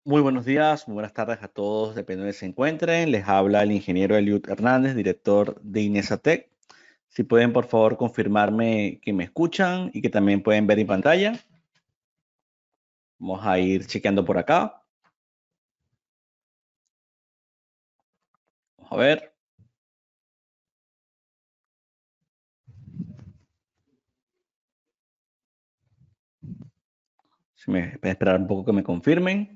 Muy buenos días, muy buenas tardes a todos, depende de donde se encuentren. Les habla el ingeniero Eliud Hernández, director de Inesatec. Si pueden, por favor, confirmarme que me escuchan y que también pueden ver en pantalla. Vamos a ir chequeando por acá. Vamos a ver. Si me voy a esperar un poco que me confirmen.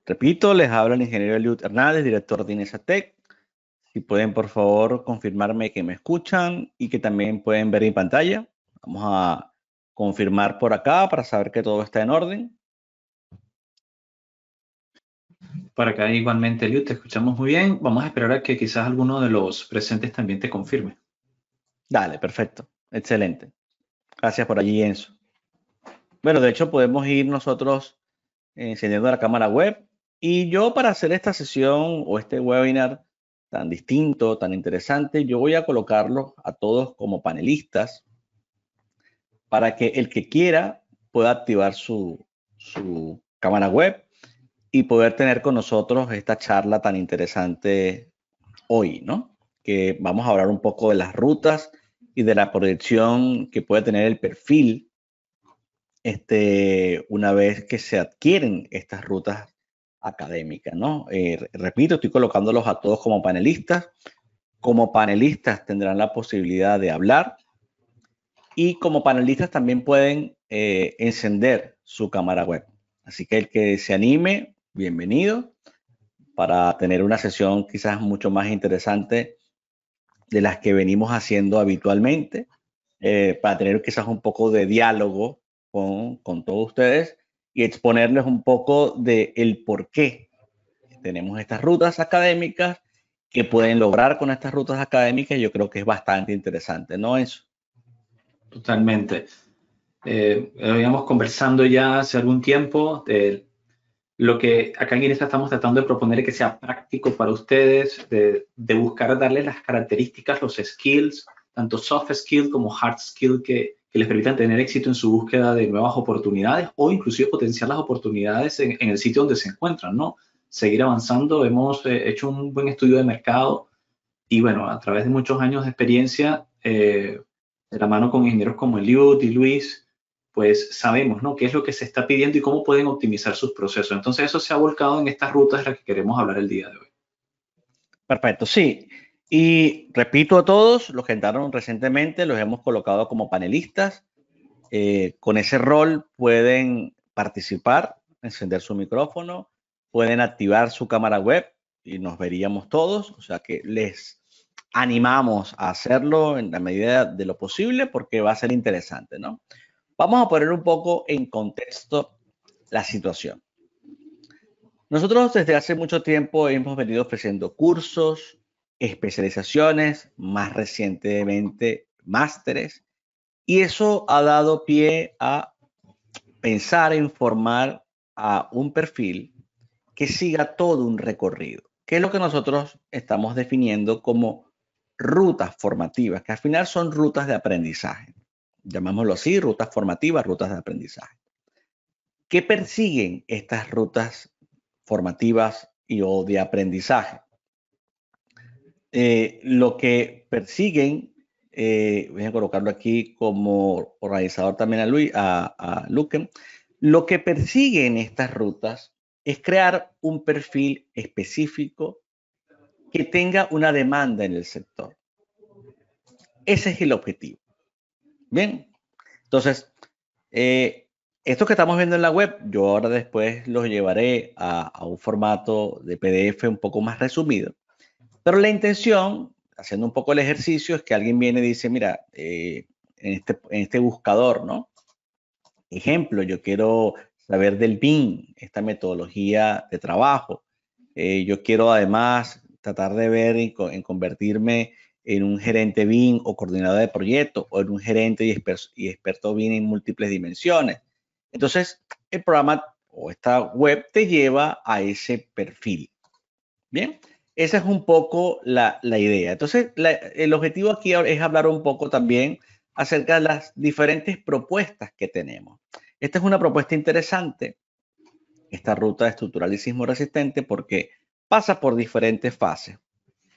Repito, les habla el ingeniero Eliud Hernández, director de Inesatec. Si pueden, por favor, confirmarme que me escuchan y que también pueden ver en pantalla. Vamos a confirmar por acá para saber que todo está en orden. Para acá igualmente, Eliud, te escuchamos muy bien. Vamos a esperar a que quizás alguno de los presentes también te confirme. Dale, perfecto. Excelente. Gracias por allí, Enzo. Bueno, de hecho, podemos ir nosotros encendiendo la cámara web. Y yo, para hacer esta sesión o este webinar tan distinto, tan interesante, yo voy a colocarlos a todos como panelistas para que el que quiera pueda activar su cámara web y poder tener con nosotros esta charla tan interesante hoy, ¿no? Que vamos a hablar un poco de las rutas y de la proyección que puede tener el perfil una vez que se adquieren estas rutas académicas, ¿no? Repito, estoy colocándolos a todos como panelistas. Como panelistas tendrán la posibilidad de hablar y como panelistas también pueden encender su cámara web. Así que el que se anime, bienvenido, para tener una sesión quizás mucho más interesante de las que venimos haciendo habitualmente, para tener quizás un poco de diálogo con todos ustedes y exponerles un poco de el por qué tenemos estas rutas académicas, que pueden lograr con estas rutas académicas. Yo creo que es bastante interesante, ¿no? Eso. Totalmente. Habíamos conversando ya hace algún tiempo de lo que acá en Inesta estamos tratando de proponer que sea práctico para ustedes, de buscar darles las características, los skills, tanto soft skills como hard skills que les permitan tener éxito en su búsqueda de nuevas oportunidades o inclusive potenciar las oportunidades en el sitio donde se encuentran, ¿no? Seguir avanzando. Hemos hecho un buen estudio de mercado y bueno, a través de muchos años de experiencia, de la mano con ingenieros como Eliud y Luis, pues sabemos, ¿no?, qué es lo que se está pidiendo y cómo pueden optimizar sus procesos. Entonces eso se ha volcado en estas rutas de las que queremos hablar el día de hoy. Perfecto, sí. Y repito a todos los que entraron recientemente, los hemos colocado como panelistas. Con ese rol pueden participar, encender su micrófono, pueden activar su cámara web y nos veríamos todos. O sea que les animamos a hacerlo en la medida de lo posible porque va a ser interesante, ¿no? Vamos a poner un poco en contexto la situación. Nosotros desde hace mucho tiempo hemos venido ofreciendo cursos, especializaciones, más recientemente másteres, y eso ha dado pie a pensar en formar a un perfil que siga todo un recorrido, que es lo que nosotros estamos definiendo como rutas formativas, que al final son rutas de aprendizaje. Llamámoslo así, rutas formativas, rutas de aprendizaje. ¿Qué persiguen estas rutas formativas y o de aprendizaje? Lo que persiguen, voy a colocarlo aquí como organizador también a Luquen, lo que persiguen estas rutas es crear un perfil específico que tenga una demanda en el sector. Ese es el objetivo. Bien, entonces, esto que estamos viendo en la web, yo ahora después los llevaré a un formato de PDF un poco más resumido. Pero la intención, haciendo un poco el ejercicio, es que alguien viene y dice, mira, en este buscador, ¿no? Ejemplo, yo quiero saber del BIM, esta metodología de trabajo. Yo quiero además tratar de ver en convertirme en un gerente BIM o coordinador de proyectos o en un gerente y experto BIM en múltiples dimensiones. Entonces, el programa o esta web te lleva a ese perfil. Bien, esa es un poco la idea. Entonces, el objetivo aquí es hablar un poco también acerca de las diferentes propuestas que tenemos. Esta es una propuesta interesante, esta ruta de estructural y sismo resistente, porque pasa por diferentes fases.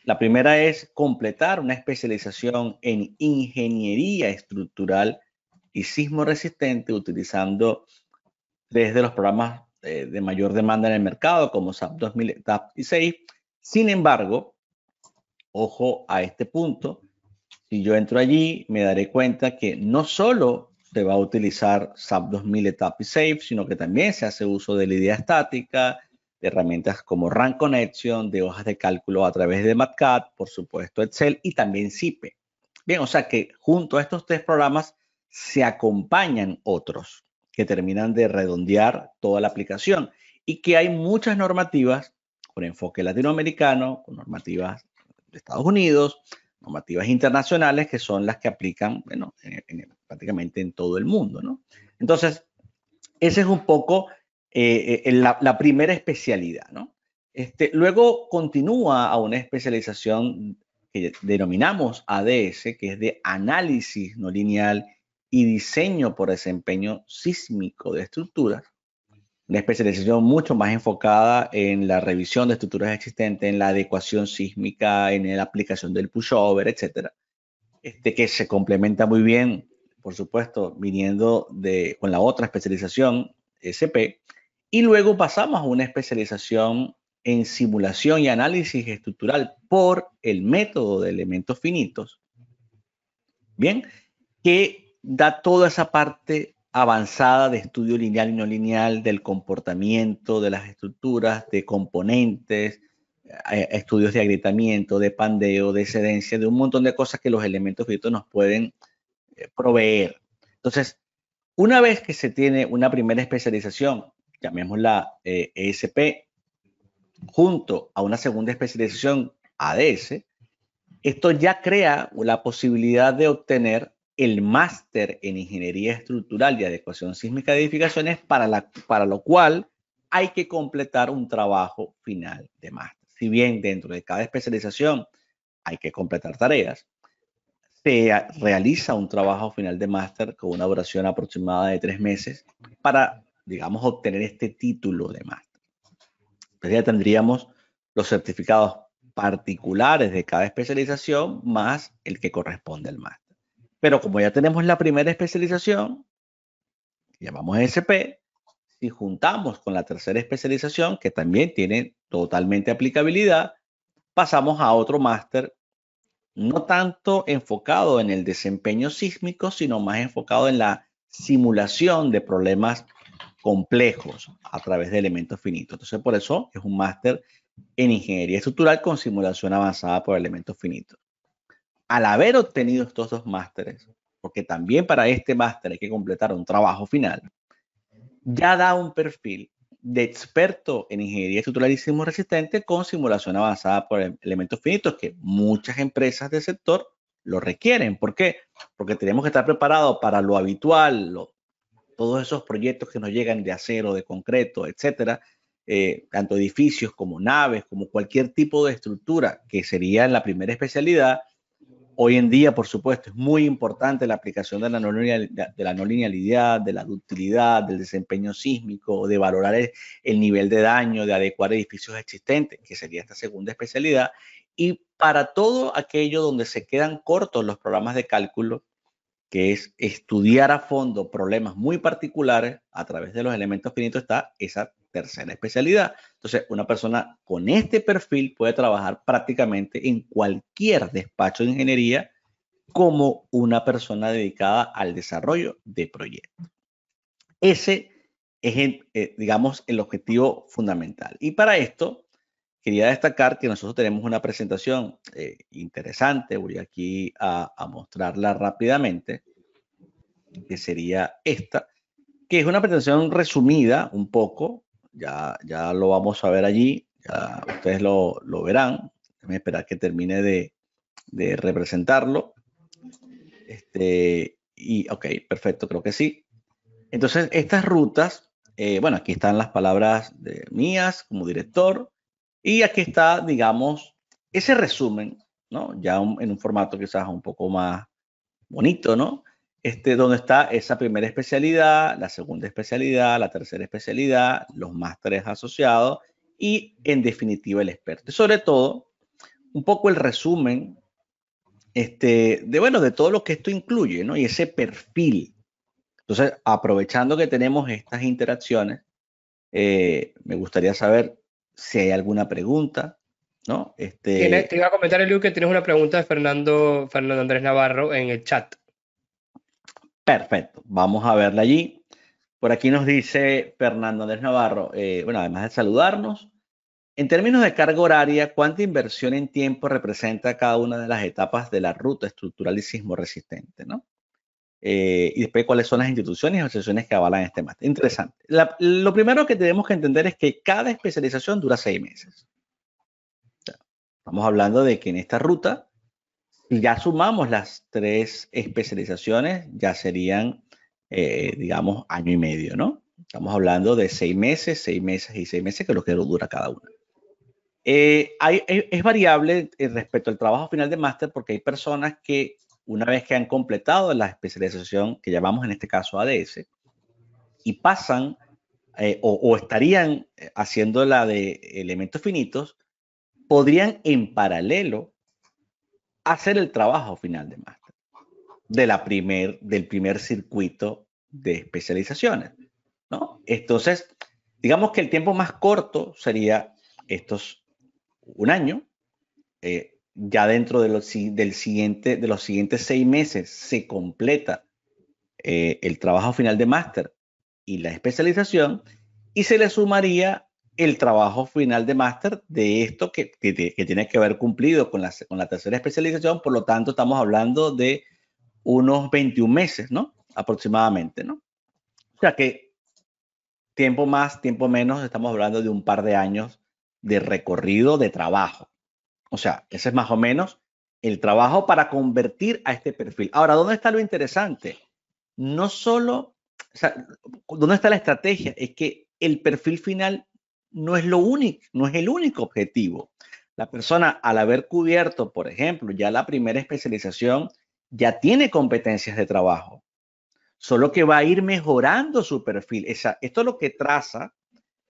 La primera es completar una especialización en ingeniería estructural y sismo resistente utilizando tres de los programas de mayor demanda en el mercado, como SAP 2000, SAP y 6. Sin embargo, ojo a este punto, si yo entro allí, me daré cuenta que no solo se va a utilizar SAP 2000 Etap y SAFE, sino que también se hace uso de la idea estática, de herramientas como Run Connection, de hojas de cálculo a través de MATCAD, por supuesto Excel y también SIPE. Bien, o sea que junto a estos tres programas se acompañan otros que terminan de redondear toda la aplicación y que hay muchas normativas con enfoque latinoamericano, con normativas de Estados Unidos, normativas internacionales que son las que aplican, bueno, prácticamente en todo el mundo, ¿no? Entonces, esa es un poco la primera especialidad, ¿no? Luego continúa a una especialización que denominamos ADS, que es de análisis no lineal y diseño por desempeño sísmico de estructuras. Una especialización mucho más enfocada en la revisión de estructuras existentes, en la adecuación sísmica, en la aplicación del pushover, etcétera. Que se complementa muy bien, por supuesto, viniendo con la otra especialización, SP, y luego pasamos a una especialización en simulación y análisis estructural por el método de elementos finitos, bien, que da toda esa parte avanzada de estudio lineal y no lineal del comportamiento de las estructuras, de componentes, estudios de agrietamiento, de pandeo, de excedencia, de un montón de cosas que los elementos finitos nos pueden proveer. Entonces, una vez que se tiene una primera especialización, llamémosla ESP, junto a una segunda especialización ADS, esto ya crea la posibilidad de obtener el máster en Ingeniería Estructural y Adecuación Sísmica de Edificaciones, para lo cual hay que completar un trabajo final de máster. Si bien dentro de cada especialización hay que completar tareas, se realiza un trabajo final de máster con una duración aproximada de 3 meses para, digamos, obtener este título de máster. Entonces ya tendríamos los certificados particulares de cada especialización más el que corresponde al máster. Pero como ya tenemos la primera especialización, llamamos SP, si juntamos con la tercera especialización, que también tiene totalmente aplicabilidad, pasamos a otro máster, no tanto enfocado en el desempeño sísmico, sino más enfocado en la simulación de problemas complejos a través de elementos finitos. Entonces, por eso es un máster en ingeniería estructural con simulación avanzada por elementos finitos. Al haber obtenido estos dos másteres, porque también para este máster hay que completar un trabajo final, ya da un perfil de experto en ingeniería estructural y sismo resistente con simulación avanzada por elementos finitos, que muchas empresas del sector lo requieren. ¿Por qué? Porque tenemos que estar preparados para lo habitual, todos esos proyectos que nos llegan de acero, de concreto, etcétera, tanto edificios como naves, como cualquier tipo de estructura, que sería la primera especialidad. Hoy en día, por supuesto, es muy importante la aplicación de la no linealidad, de la ductilidad, del desempeño sísmico, de valorar el nivel de daño, de adecuar edificios existentes, que sería esta segunda especialidad. Y para todo aquello donde se quedan cortos los programas de cálculo, que es estudiar a fondo problemas muy particulares a través de los elementos finitos, está esa tercera especialidad. Entonces, una persona con este perfil puede trabajar prácticamente en cualquier despacho de ingeniería como una persona dedicada al desarrollo de proyectos. Ese es, digamos, el objetivo fundamental. Y para esto, quería destacar que nosotros tenemos una presentación interesante. Voy aquí a mostrarla rápidamente, que sería esta, que es una presentación resumida un poco. Ya lo vamos a ver allí, ya ustedes lo verán. Déjenme esperar que termine de representarlo. Y ok, perfecto, creo que sí. Entonces, estas rutas, bueno, aquí están las palabras mías como director. Y aquí está, digamos, ese resumen, ¿no? Ya en un formato quizás un poco más bonito, ¿no? Donde está esa primera especialidad, la segunda especialidad, la tercera especialidad, los másteres asociados y, en definitiva, el experto. Y sobre todo, un poco el resumen bueno, de todo lo que esto incluye, ¿no? Y ese perfil. Entonces, aprovechando que tenemos estas interacciones, me gustaría saber si hay alguna pregunta, ¿no? Te iba a comentar, Eliu, que tienes una pregunta de Fernando Andrés Navarro en el chat. Perfecto, vamos a verla allí. Por aquí nos dice Fernando Andrés Navarro, bueno, además de saludarnos, en términos de carga horaria, ¿cuánta inversión en tiempo representa cada una de las etapas de la ruta estructural y sismo resistente, ¿no? Y después, ¿cuáles son las instituciones y asociaciones que avalan este máster? Interesante. Lo primero que tenemos que entender es que cada especialización dura 6 meses. O sea, estamos hablando de que en esta ruta, si ya sumamos las 3 especializaciones, ya serían, digamos, año y medio, ¿no? Estamos hablando de 6 meses, 6 meses y 6 meses, que es lo que dura cada una. Es variable respecto al trabajo final de máster porque hay personas que una vez que han completado la especialización que llamamos en este caso ADS y pasan o estarían haciendo la de elementos finitos, podrían en paralelo hacer el trabajo final de máster del primer circuito de especializaciones, ¿no? Entonces, digamos que el tiempo más corto sería un año. Ya dentro de los siguientes 6 meses se completa el trabajo final de máster y la especialización, y se le sumaría el trabajo final de máster de esto que tiene que haber cumplido con la tercera especialización. Por lo tanto, estamos hablando de unos 21 meses, ¿no? Aproximadamente, ¿no? O sea que tiempo más, tiempo menos, estamos hablando de un par de años de recorrido de trabajo. O sea, ese es más o menos el trabajo para convertir a este perfil. Ahora, ¿dónde está lo interesante? No solo, o sea, ¿dónde está la estrategia? Es que el perfil final no es lo único, no es el único objetivo. La persona, al haber cubierto, por ejemplo, ya la primera especialización, ya tiene competencias de trabajo, solo que va a ir mejorando su perfil. Esto lo que traza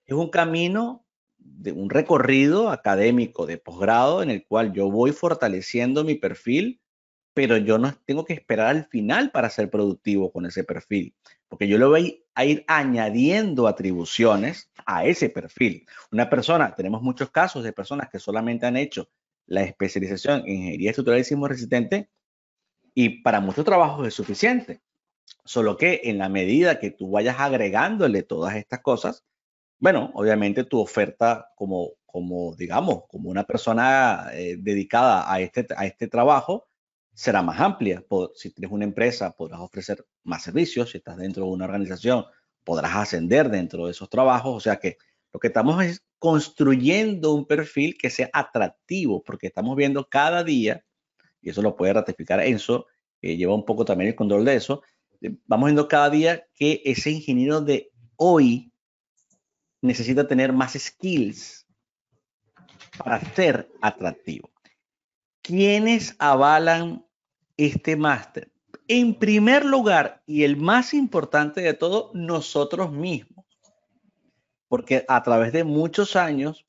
es un camino de un recorrido académico de posgrado en el cual yo voy fortaleciendo mi perfil, pero yo no tengo que esperar al final para ser productivo con ese perfil, porque yo le voy a ir añadiendo atribuciones a ese perfil. Tenemos muchos casos de personas que solamente han hecho la especialización en ingeniería estructural y sismo resistente y para muchos trabajos es suficiente. Solo que en la medida que tú vayas agregándole todas estas cosas, bueno, obviamente tu oferta digamos, como una persona dedicada a este trabajo será más amplia. Si tienes una empresa, podrás ofrecer más servicios. Si estás dentro de una organización, podrás ascender dentro de esos trabajos. O sea que lo que estamos es construyendo un perfil que sea atractivo, porque estamos viendo cada día, y eso lo puede ratificar Enzo, que lleva un poco también el control de eso, vamos viendo cada día que ese ingeniero de hoy necesita tener más skills para ser atractivo. ¿Quiénes avalan este máster? En primer lugar, y el más importante de todo, nosotros mismos. Porque a través de muchos años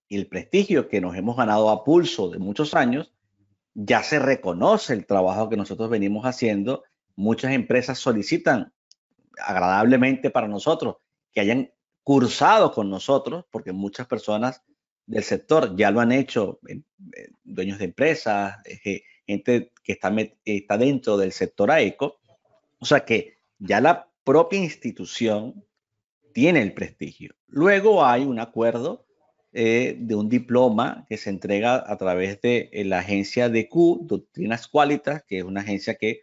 y el prestigio que nos hemos ganado a pulso de muchos años, ya se reconoce el trabajo que nosotros venimos haciendo. Muchas empresas solicitan agradablemente para nosotros que hayan cursado con nosotros, porque muchas personas del sector ya lo han hecho, dueños de empresas, gente que está dentro del sector AECO. O sea que ya la propia institución tiene el prestigio. Luego hay un acuerdo de un diploma que se entrega a través de la agencia DQ, Doctrinas Qualitas, que es una agencia que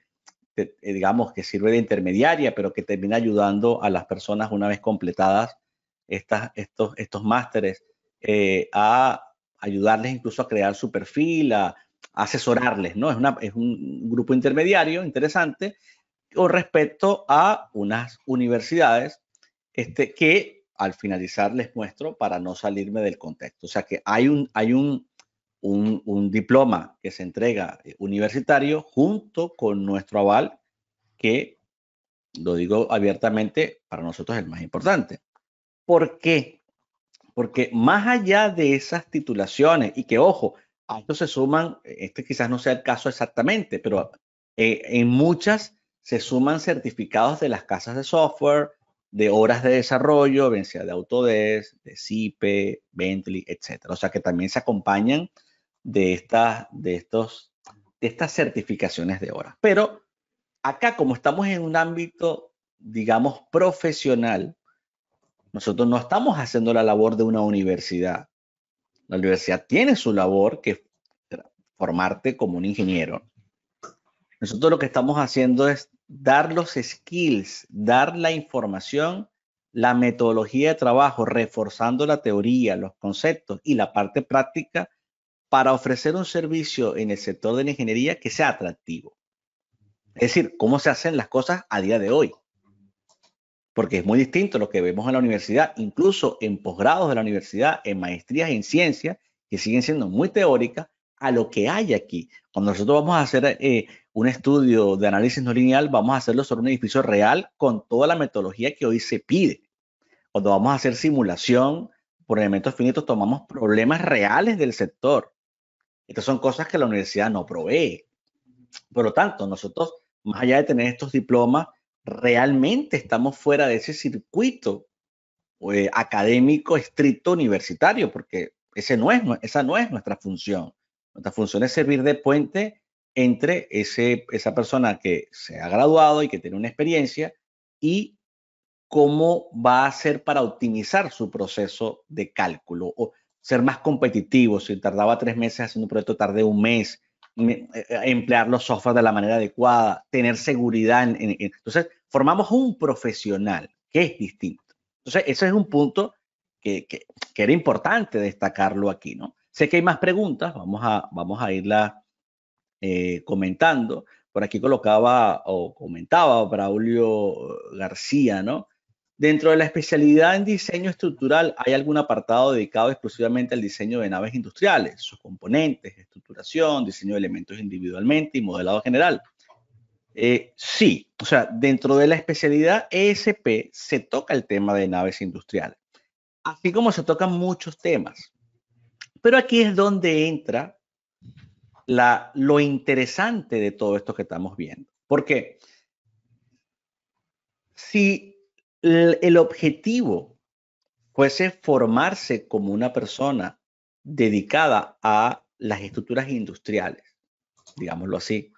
digamos que sirve de intermediaria, pero que termina ayudando a las personas una vez completadas estos másteres a ayudarles incluso a crear su perfil, a asesorarles, ¿no? Es un grupo intermediario interesante con respecto a unas universidades que al finalizar les muestro para no salirme del contexto. O sea que hay un diploma que se entrega universitario junto con nuestro aval, que, lo digo abiertamente, para nosotros es el más importante. ¿Por qué? Porque más allá de esas titulaciones, y que ojo, a esto se suman, este quizás no sea el caso exactamente, pero en muchas se suman certificados de las casas de software, de horas de desarrollo, bien sea de Autodesk, de Cipe, Bentley, etcétera. O sea que también se acompañan de estas certificaciones de horas. Pero acá, como estamos en un ámbito, digamos, profesional, nosotros no estamos haciendo la labor de una universidad. La universidad tiene su labor, que es formarte como un ingeniero. Nosotros lo que estamos haciendo es dar los skills, dar la información, la metodología de trabajo, reforzando la teoría, los conceptos y la parte práctica para ofrecer un servicio en el sector de la ingeniería que sea atractivo. Es decir, cómo se hacen las cosas a día de hoy. Porque es muy distinto lo que vemos en la universidad, incluso en posgrados de la universidad, en maestrías en ciencias, que siguen siendo muy teóricas, a lo que hay aquí. Cuando nosotros vamos a hacer un estudio de análisis no lineal, vamos a hacerlo sobre un edificio real con toda la metodología que hoy se pide. Cuando vamos a hacer simulación por elementos finitos, tomamos problemas reales del sector. Estas son cosas que la universidad no provee. Por lo tanto, nosotros, más allá de tener estos diplomas, realmente estamos fuera de ese circuito académico estricto universitario, porque esa no es nuestra función. Nuestra función es servir de puente entre esa persona que se ha graduado y que tiene una experiencia y cómo va a hacer para optimizar su proceso de cálculo o ser más competitivo. Si tardaba 3 meses haciendo un proyecto, tardé un mes. Emplear los software de la manera adecuada, tener seguridad. Entonces, formamos un profesional que es distinto. Entonces, ese es un punto que era importante destacarlo aquí, ¿no? Sé que hay más preguntas, vamos a irlas comentando. Por aquí colocaba o comentaba Braulio García, ¿no? Dentro de la especialidad en diseño estructural, ¿hay algún apartado dedicado exclusivamente al diseño de naves industriales, sus componentes, estructuración, diseño de elementos individualmente y modelado general? Sí, o sea, dentro de la especialidad ESP se toca el tema de naves industriales, así como se tocan muchos temas. Pero aquí es donde entra lo interesante de todo esto que estamos viendo. Porque si el objetivo fuese formarse como una persona dedicada a las estructuras industriales, digámoslo así,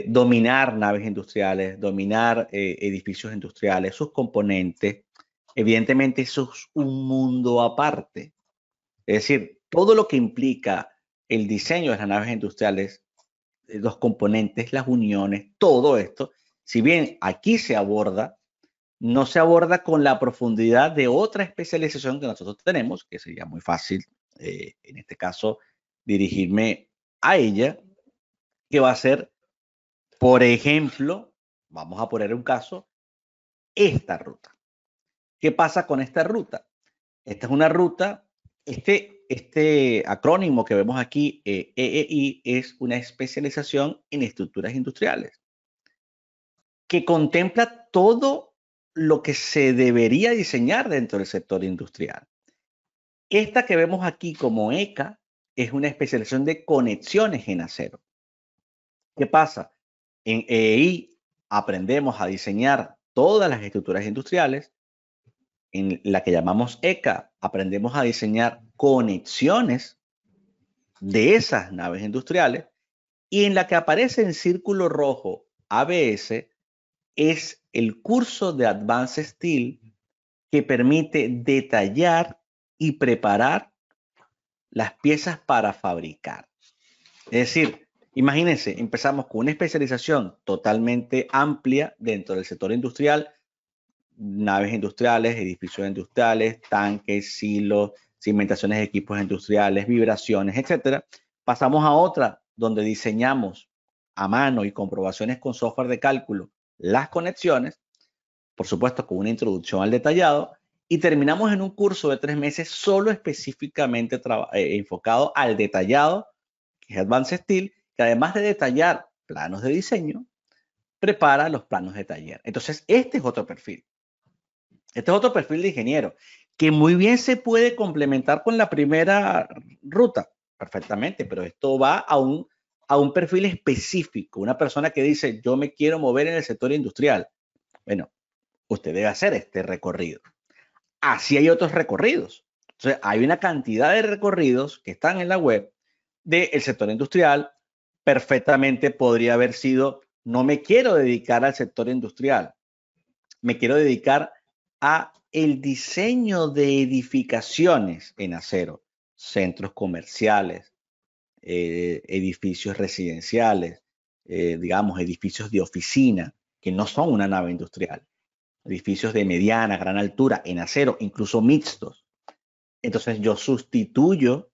dominar naves industriales, dominar edificios industriales, sus componentes, evidentemente eso es un mundo aparte. Es decir, todo lo que implica el diseño de las naves industriales, los componentes, las uniones, todo esto, si bien aquí se aborda, no se aborda con la profundidad de otra especialización que nosotros tenemos, que sería muy fácil, en este caso, dirigirme a ella, que va a ser, por ejemplo, vamos a poner un caso, esta ruta. ¿Qué pasa con esta ruta? Esta es una ruta, este acrónimo que vemos aquí, EEI, es una especialización en estructuras industriales, que contempla todo lo que se debería diseñar dentro del sector industrial. Esta que vemos aquí como ECA es una especialización de conexiones en acero. ¿Qué pasa? En EEI aprendemos a diseñar todas las estructuras industriales. En la que llamamos ECA aprendemos a diseñar conexiones de esas naves industriales, y en la que aparece en círculo rojo ABS es el curso de Advanced Steel, que permite detallar y preparar las piezas para fabricar. Es decir, imagínense, empezamos con una especialización totalmente amplia dentro del sector industrial, naves industriales, edificios industriales, tanques, silos, cimentaciones de equipos industriales, vibraciones, etcétera. Pasamos a otra donde diseñamos a mano y comprobaciones con software de cálculo las conexiones, por supuesto con una introducción al detallado, y terminamos en un curso de 3 meses solo específicamente enfocado al detallado, que es Advanced Steel, que además de detallar planos de diseño, prepara los planos de taller. Entonces, este es otro perfil. Este es otro perfil de ingeniero que muy bien se puede complementar con la primera ruta, perfectamente, pero esto va a un perfil específico, una persona que dice, yo me quiero mover en el sector industrial. Bueno, usted debe hacer este recorrido. Así hay otros recorridos. Entonces, hay una cantidad de recorridos que están en la web del sector industrial. Perfectamente podría haber sido, no me quiero dedicar al sector industrial, me quiero dedicar a el diseño de edificaciones en acero, centros comerciales, edificios residenciales, digamos, edificios de oficina, que no son una nave industrial, edificios de mediana, gran altura, en acero, incluso mixtos. Entonces yo sustituyo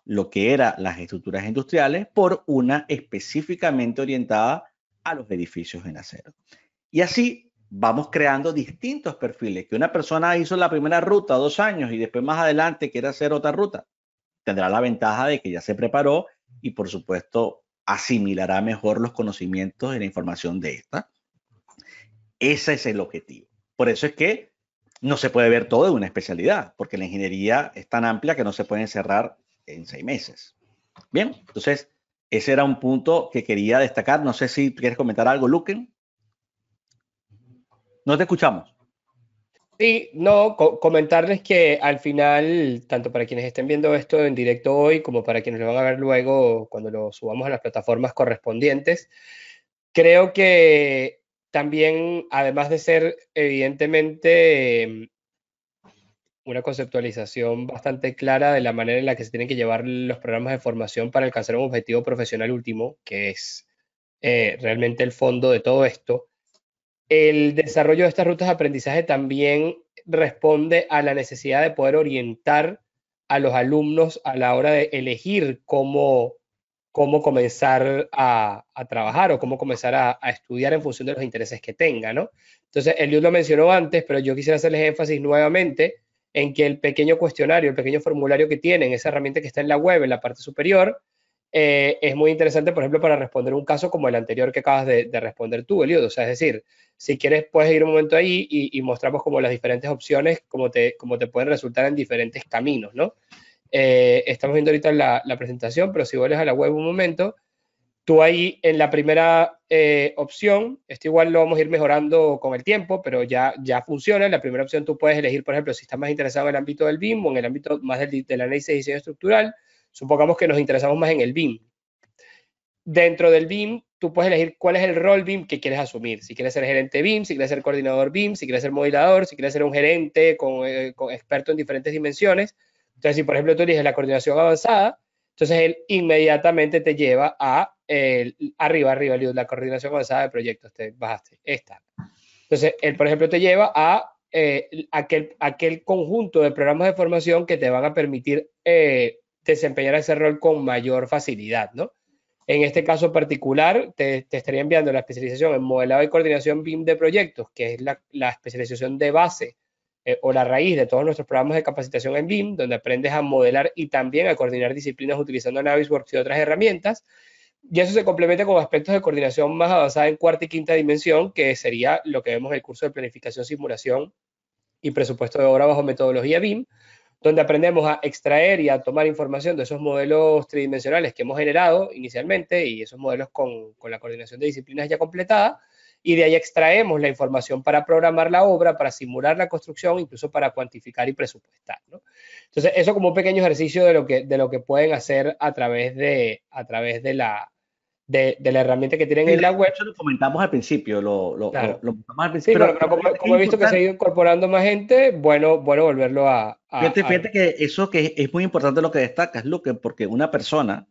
lo que eran las estructuras industriales por una específicamente orientada a los edificios en acero. Y así vamos creando distintos perfiles. Que una persona hizo la primera ruta 2 años y después más adelante quiere hacer otra ruta, tendrá la ventaja de que ya se preparó y por supuesto asimilará mejor los conocimientos y la información de esta. Ese es el objetivo. Por eso es que no se puede ver todo de una especialidad, porque la ingeniería es tan amplia que no se puede encerrar en 6 meses. Bien, entonces ese era un punto que quería destacar. No sé si quieres comentar algo, Luquen. No te escuchamos. Sí, no, comentarles que al final, tanto para quienes estén viendo esto en directo hoy como para quienes lo van a ver luego cuando lo subamos a las plataformas correspondientes, creo que también, además de ser evidentemente una conceptualización bastante clara de la manera en la que se tienen que llevar los programas de formación para alcanzar un objetivo profesional último, que es realmente el fondo de todo esto, el desarrollo de estas rutas de aprendizaje también responde a la necesidad de poder orientar a los alumnos a la hora de elegir cómo comenzar a trabajar o cómo comenzar a estudiar en función de los intereses que tenga, ¿no? Entonces, Eliud lo mencionó antes, pero yo quisiera hacerles énfasis nuevamente en que el pequeño cuestionario, el pequeño formulario que tienen, esa herramienta que está en la web, en la parte superior, es muy interesante, por ejemplo, para responder un caso como el anterior que acabas de responder tú, Eliud. O sea, es decir, si quieres, puedes ir un momento ahí y mostramos como las diferentes opciones, como te pueden resultar en diferentes caminos, ¿no? Estamos viendo ahorita la presentación, pero si vuelves a la web un momento, tú ahí en la primera opción, esto igual lo vamos a ir mejorando con el tiempo, pero ya funciona. En la primera opción tú puedes elegir, por ejemplo, si estás más interesado en el ámbito del BIM o en el ámbito más del análisis de diseño estructural. Supongamos que nos interesamos más en el BIM. Dentro del BIM, tú puedes elegir cuál es el rol BIM que quieres asumir. Si quieres ser gerente BIM, si quieres ser coordinador BIM, si quieres ser modelador, si quieres ser un gerente con experto en diferentes dimensiones. Entonces, si por ejemplo tú eliges la coordinación avanzada, entonces él inmediatamente te lleva a arriba, la coordinación avanzada de proyectos. Te bajaste, esta. Entonces, él, por ejemplo, te lleva a aquel conjunto de programas de formación que te van a permitir desempeñar ese rol con mayor facilidad, ¿no? En este caso particular, te estaría enviando la especialización en modelado y coordinación BIM de proyectos, que es la especialización de base o la raíz de todos nuestros programas de capacitación en BIM, donde aprendes a modelar y también a coordinar disciplinas utilizando Navisworks y otras herramientas. Y eso se complementa con aspectos de coordinación más avanzada en cuarta y quinta dimensión, que sería lo que vemos en el curso de planificación, simulación y presupuesto de obra bajo metodología BIM, donde aprendemos a extraer y a tomar información de esos modelos tridimensionales que hemos generado inicialmente y esos modelos con la coordinación de disciplinas ya completada, y de ahí extraemos la información para programar la obra, para simular la construcción, incluso para cuantificar y presupuestar, ¿no? Entonces, eso como un pequeño ejercicio de lo que pueden hacer a través de la herramienta que tienen Sí, en la web. eso lo comentamos al principio, Claro. comentamos al Sí, principio, pero como he visto que se ha ido incorporando más gente, bueno volverlo fíjate que eso que es muy importante lo que destacas, Luque, porque una persona,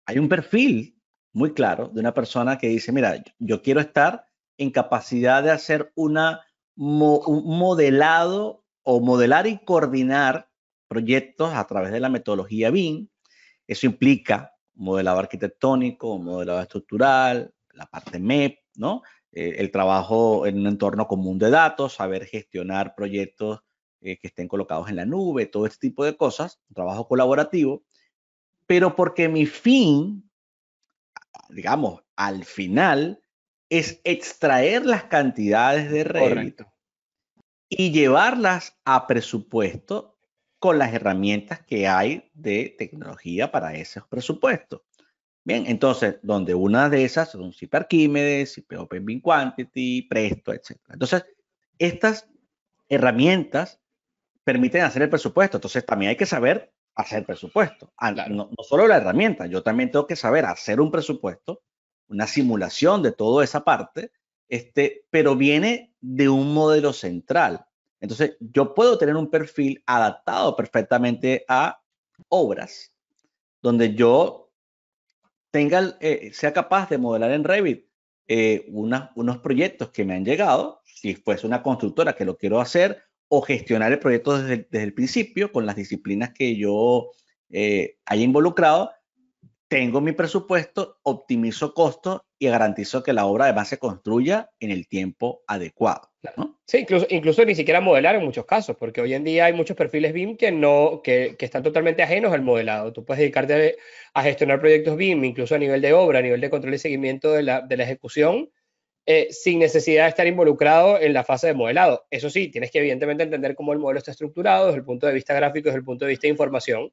hay un perfil muy claro de una persona que dice, mira, yo quiero estar en capacidad de hacer un modelado o modelar y coordinar proyectos a través de la metodología BIM. Eso implica modelado arquitectónico, modelado estructural, la parte MEP, ¿no? El trabajo en un entorno común de datos, saber gestionar proyectos que estén colocados en la nube, todo este tipo de cosas, un trabajo colaborativo, pero porque mi fin, digamos, al final, es extraer las cantidades de Revit Correcto. y llevarlas a presupuesto con las herramientas que hay de tecnología para esos presupuestos. Bien, entonces, donde una de esas son CIP Archimedes, CIP Open Bin Quantity, Presto, etc. Entonces, estas herramientas permiten hacer el presupuesto. Entonces, también hay que saber hacer presupuesto. Claro. No solo la herramienta, yo también tengo que saber hacer un presupuesto, una simulación de toda esa parte, pero viene de un modelo central. Entonces, yo puedo tener un perfil adaptado perfectamente a obras, donde yo sea capaz de modelar en Revit unos proyectos que me han llegado, si fuese una constructora que lo quiero hacer, o gestionar el proyecto desde el principio con las disciplinas que yo haya involucrado. Tengo mi presupuesto, optimizo costos y garantizo que la obra además se construya en el tiempo adecuado, ¿no? Sí, incluso ni siquiera modelar en muchos casos, porque hoy en día hay muchos perfiles BIM que están totalmente ajenos al modelado. Tú puedes dedicarte a gestionar proyectos BIM, incluso a nivel de obra, a nivel de control y seguimiento de la ejecución, sin necesidad de estar involucrado en la fase de modelado. Eso sí, tienes que evidentemente entender cómo el modelo está estructurado desde el punto de vista gráfico, desde el punto de vista de información,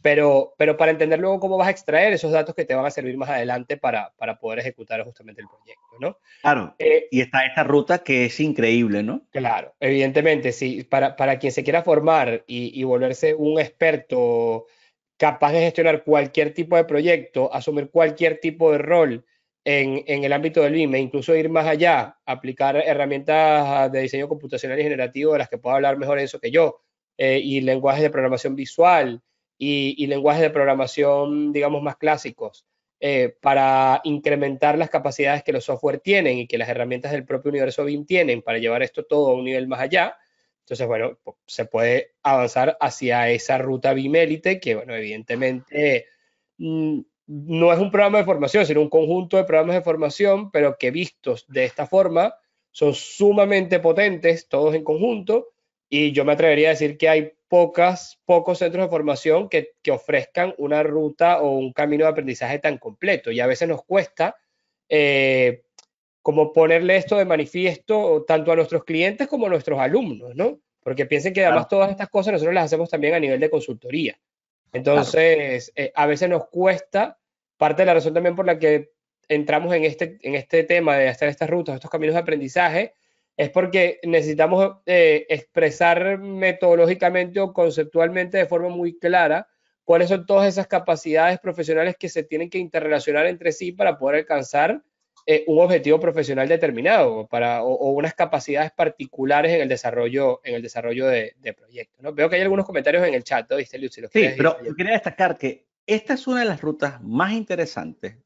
pero para entender luego cómo vas a extraer esos datos que te van a servir más adelante para poder ejecutar justamente el proyecto, ¿no? Claro, y está esta ruta que es increíble, ¿no? Claro, evidentemente, sí, para quien se quiera formar y volverse un experto capaz de gestionar cualquier tipo de proyecto, asumir cualquier tipo de rol en el ámbito del BIM, e incluso ir más allá, aplicar herramientas de diseño computacional y generativo, de las que puedo hablar mejor eso que yo, y lenguajes de programación visual y lenguajes de programación, digamos, más clásicos, para incrementar las capacidades que los software tienen y que las herramientas del propio universo BIM tienen para llevar esto todo a un nivel más allá. Entonces, bueno, se puede avanzar hacia esa ruta BIM Élite, que, bueno, evidentemente no es un programa de formación, sino un conjunto de programas de formación, pero que vistos de esta forma son sumamente potentes, todos en conjunto, y yo me atrevería a decir que hay pocos centros de formación que ofrezcan una ruta o un camino de aprendizaje tan completo, y a veces nos cuesta como ponerle esto de manifiesto tanto a nuestros clientes como a nuestros alumnos, ¿no? Porque piensen que además todas estas cosas nosotros las hacemos también a nivel de consultoría. Entonces, a veces nos cuesta, parte de la razón también por la que entramos en este tema de hacer estas rutas, estos caminos de aprendizaje, es porque necesitamos expresar metodológicamente o conceptualmente de forma muy clara cuáles son todas esas capacidades profesionales que se tienen que interrelacionar entre sí para poder alcanzar un objetivo profesional determinado o unas capacidades particulares en el desarrollo de proyectos, ¿no? Veo que hay algunos comentarios en el chat, ¿no? ¿Viste, Luis? Si los Sí, quieres pero decir. yo quería destacar que esta es una de las rutas más interesantes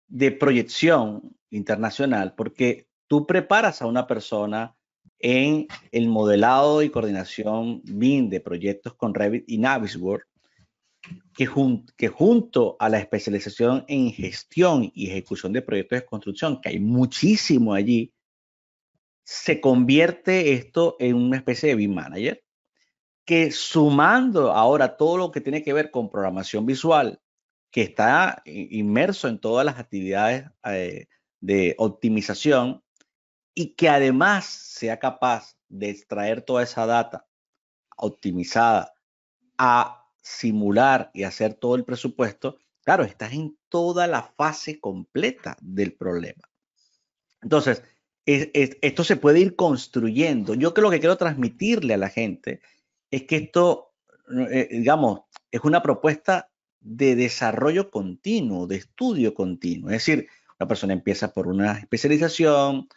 de proyección internacional, porque tú preparas a una persona en el modelado y coordinación BIM de proyectos con Revit y Navisworks, que junto a la especialización en gestión y ejecución de proyectos de construcción, que hay muchísimo allí, se convierte esto en una especie de BIM manager, que sumando ahora todo lo que tiene que ver con programación visual, que está inmerso en todas las actividades de optimización, y que además sea capaz de extraer toda esa data optimizada a simular y hacer todo el presupuesto, claro, estás en toda la fase completa del problema. Entonces, esto se puede ir construyendo. Yo creo que quiero transmitirle a la gente es que esto, digamos, es una propuesta de desarrollo continuo, de estudio continuo. Es decir, una persona empieza por una especialización,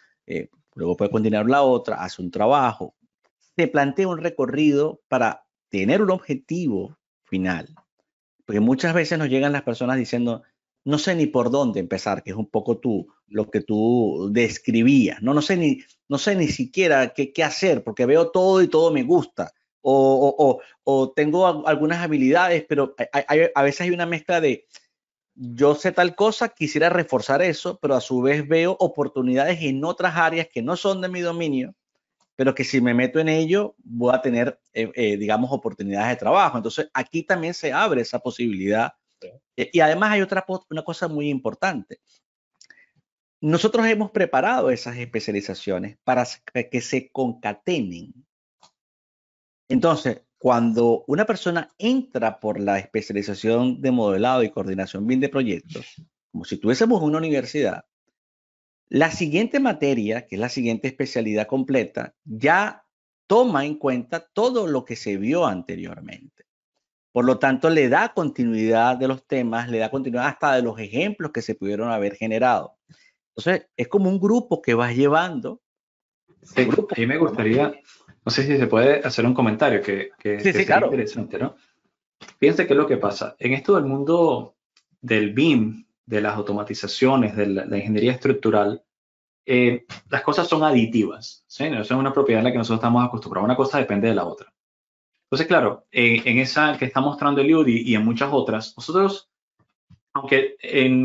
luego puede continuar la otra, hace un trabajo, se plantea un recorrido para tener un objetivo final. Porque muchas veces nos llegan las personas diciendo, no sé ni por dónde empezar, que es un poco lo que tú describías, ¿no? No sé ni siquiera qué hacer, porque veo todo y todo me gusta. O tengo algunas habilidades, pero a veces hay una mezcla de, yo sé tal cosa, quisiera reforzar eso, pero a su vez veo oportunidades en otras áreas que no son de mi dominio pero que si me meto en ello voy a tener, digamos, oportunidades de trabajo. Entonces, aquí también se abre esa posibilidad. Y además hay una cosa muy importante. Nosotros hemos preparado esas especializaciones para que se concatenen. Entonces, cuando una persona entra por la especialización de modelado y coordinación BIM de proyectos, como si tuviésemos una universidad, la siguiente materia, que es la siguiente especialidad completa, ya toma en cuenta todo lo que se vio anteriormente. Por lo tanto, le da continuidad de los temas, le da continuidad hasta de los ejemplos que se pudieron haber generado. Entonces, es como un grupo que vas llevando. Sí, a mí me gustaría, no sé si se puede hacer un comentario que Sí, claro. Interesante, ¿no? Fíjense qué es lo que pasa. En esto del mundo del BIM, de las automatizaciones, de la ingeniería estructural, las cosas son aditivas, ¿sí? No es una propiedad en la que nosotros estamos acostumbrados. Una cosa depende de la otra. Entonces, claro, en esa que está mostrando Eliud y en muchas otras, nosotros, aunque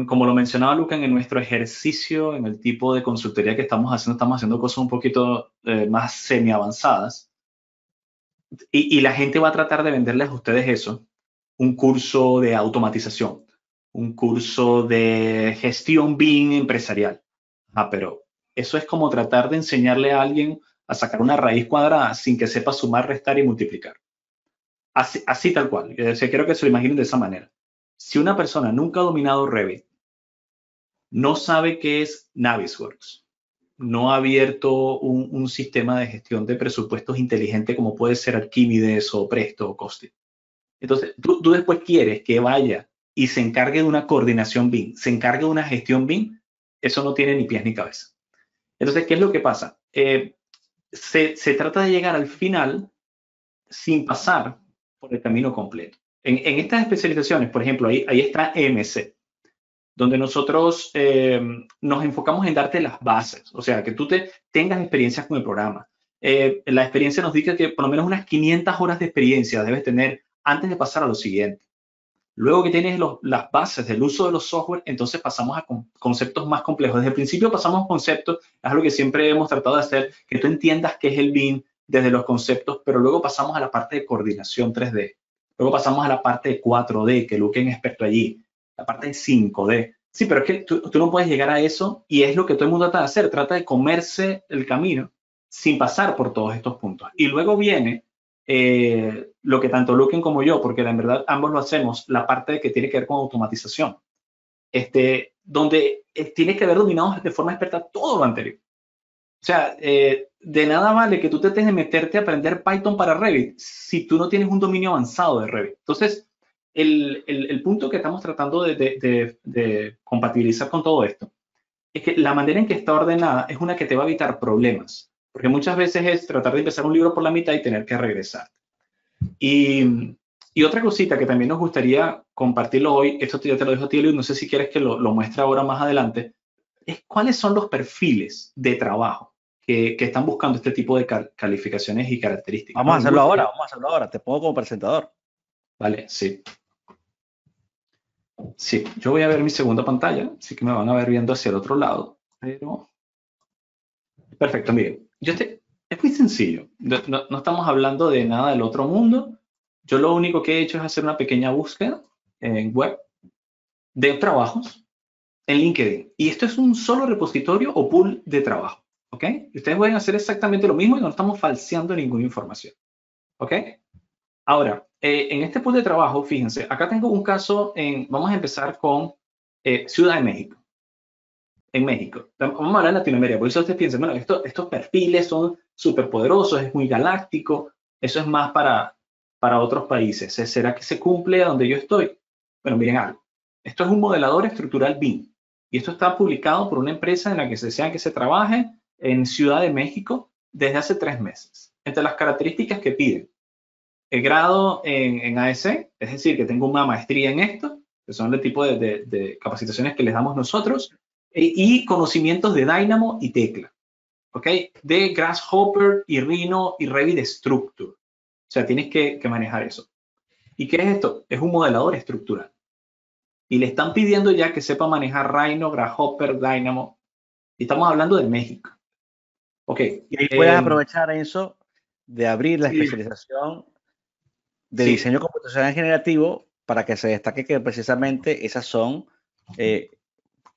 como lo mencionaba Luca, en nuestro ejercicio, en el tipo de consultoría que estamos haciendo cosas un poquito más semi-avanzadas, y la gente va a tratar de venderles a ustedes eso, un curso de automatización, un curso de gestión BIM empresarial. Pero eso es como tratar de enseñarle a alguien a sacar una raíz cuadrada sin que sepa sumar, restar y multiplicar. Así tal cual. O sea, quiero que se lo imaginen de esa manera. Si una persona nunca ha dominado Revit, no sabe qué es Navisworks, no ha abierto un sistema de gestión de presupuestos inteligente como puede ser Archimedes o Presto o Costing. Entonces, tú después quieres que vaya y se encargue de una coordinación BIM, se encargue de una gestión BIM, eso no tiene ni pies ni cabeza. Entonces, ¿qué es lo que pasa? Se trata de llegar al final sin pasar por el camino completo. En estas especializaciones, por ejemplo, ahí está EMC, donde nosotros nos enfocamos en darte las bases, o sea, que tú tengas experiencias con el programa. La experiencia nos dice que por lo menos unas 500 horas de experiencia debes tener antes de pasar a lo siguiente. Luego que tienes las bases del uso de los software, entonces pasamos a conceptos más complejos. Desde el principio pasamos a conceptos, es algo que siempre hemos tratado de hacer, que tú entiendas qué es el BIM desde los conceptos, pero luego pasamos a la parte de coordinación 3D. Luego pasamos a la parte de 4D, que Luke es experto allí. La parte de 5D. Sí, pero es que tú no puedes llegar a eso y es lo que todo el mundo trata de hacer. Trata de comerse el camino sin pasar por todos estos puntos. Y luego viene lo que tanto Luquen como yo, porque en verdad ambos lo hacemos, la parte que tiene que ver con automatización, donde tienes que haber dominado de forma experta todo lo anterior. O sea, de nada vale que tú trates de meterte a aprender Python para Revit si tú no tienes un dominio avanzado de Revit. Entonces, el punto que estamos tratando de compatibilizar con todo esto es que la manera en que está ordenada es una que te va a evitar problemas. Porque muchas veces es tratar de empezar un libro por la mitad y tener que regresar. Y otra cosita que también nos gustaría compartirlo hoy, esto ya te lo dejo a ti, Eliud, no sé si quieres que lo muestre ahora más adelante, es cuáles son los perfiles de trabajo que están buscando este tipo de calificaciones y características. Vamos a hacerlo ahora, te pongo como presentador. Vale, sí. Sí, yo voy a ver mi segunda pantalla, así que me van a ver viendo hacia el otro lado, pero... Perfecto, miren, es muy sencillo, no estamos hablando de nada del otro mundo. Yo lo único que he hecho es hacer una pequeña búsqueda en web de trabajos en LinkedIn. Y esto es un solo repositorio o pool de trabajo, ¿ok? Y ustedes pueden hacer exactamente lo mismo y no estamos falseando ninguna información, ¿ok? Ahora, en este pool de trabajo, fíjense, acá tengo un caso, vamos a empezar con Ciudad de México. En México. Vamos a hablar de Latinoamérica, por eso ustedes piensan, bueno, estos perfiles son súper poderosos, es muy galáctico, eso es más para otros países. ¿Será que se cumple a donde yo estoy? Bueno, miren algo. Esto es un modelador estructural BIM y esto está publicado por una empresa en la que se desea que se trabaje en Ciudad de México desde hace 3 meses. Entre las características que piden, el grado en AEC, es decir, que tengo una maestría en esto, que son el tipo de capacitaciones que les damos nosotros, y conocimientos de Dynamo y Tecla, ¿ok? De Grasshopper y Rhino y Revit Structure. O sea, tienes que manejar eso. ¿Y qué es esto? Es un modelador estructural. Y le están pidiendo ya que sepa manejar Rhino, Grasshopper, Dynamo. Y estamos hablando de México. Ok. Y ahí puedes aprovechar eso de abrir la especialización de diseño computacional generativo para que se destaque que precisamente esas son